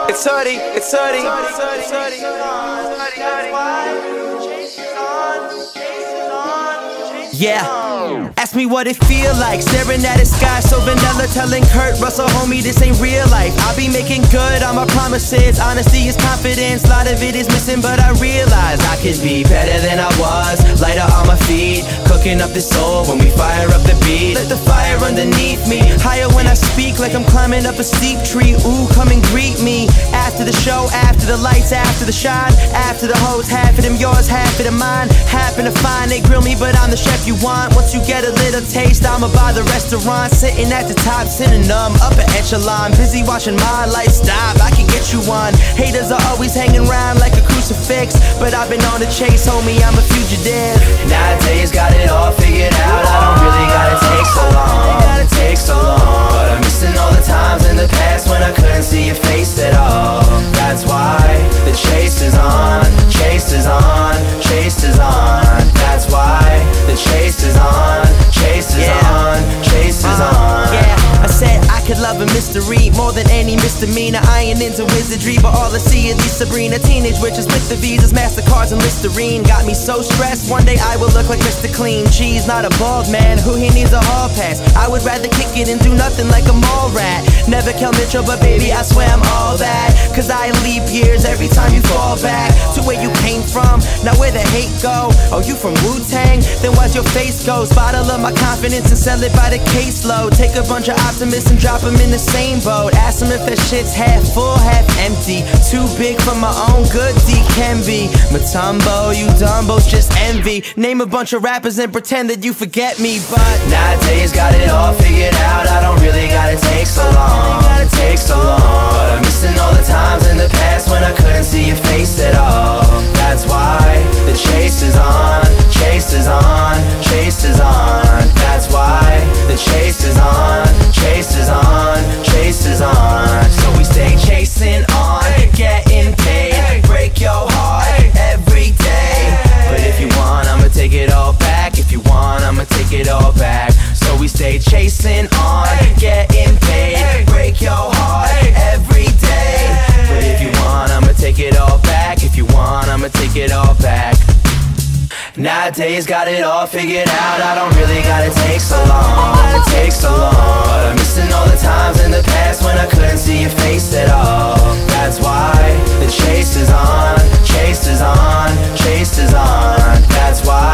It's Hoodie, it's Hoodie. Yeah, ask me what it feel like, staring at the sky so vanilla, telling Kurt Russell, homie, this ain't real life. I be making good on my promises, honesty is confidence, a lot of it is missing, but I realize I could be better than I was, lighter on my feet, cooking up the soul when we fire up the beat. Let the fire underneath me, higher when I speak, like I'm climbing up a steep tree. Ooh, come and greet me, after the show, after the lights, after the shine, after the hoes, half of them yours, half of them mine. Happen to find they grill me, but I'm the chef you want. Once you get a little taste, I'ma buy the restaurant, sitting at the top, sitting upper echelon, busy watching my life stop. I can get you one. Haters are always hanging around like a crucifix, but I've been on the chase, homie, I'm a fugitive. Nowadays got it all figured out, I don't really gotta take so long, but I'm missing all the times in the past when I couldn't see your face at all. That's why the chase is on, chase is on, chase is on. That's why the chase is on, chase is on, chase is on. Yeah, I said I could love a mystery more than any misdemeanor. I ain't into wizardry, but all I see is these Sabrina teenage witches with the visas, MasterCards, and Listerine. Got me so stressed, one day I will look like Mr. Clean. Geez, not a bald man, who here needs a hall pass? I would rather kick it and do nothing like a mall rat. Never Kel Mitchell, but baby, I swear I'm all that. Cause I leap years every time you fall back to where you came from. Now where the hate go? Oh, you from Wu-Tang? Then why's your face go? Bottle of my confidence and sell it by the caseload. Take a bunch of optimists and drop them in the same boat. Ask them if that shit's half full, half empty. Too big for my own good, D can be. Matumbo, you dumbos just envy. Name a bunch of rappers and pretend that you forget me, but nowadays got it all figured out, I don't really gotta take so long, but I'm missing all the times in the past when I couldn't see your face at all. That's why the chase is on, chase is on, chase is on. That's why the chase is on, chase is on, chase is on. So we stay chasing on, getting paid, break your heart every day. But if you want, I'ma take it all back. If you want, I'ma take it all back. So we stay chasing on, getting paid, break your heart every day. But if you want, I'ma take it all back. If you want, I'ma take it all back. Nowadays got it all figured out, I don't really gotta take so long, but I'm missing all the times in the past when I couldn't see your face at all. That's why the chase is on, chase is on, chase is on. That's why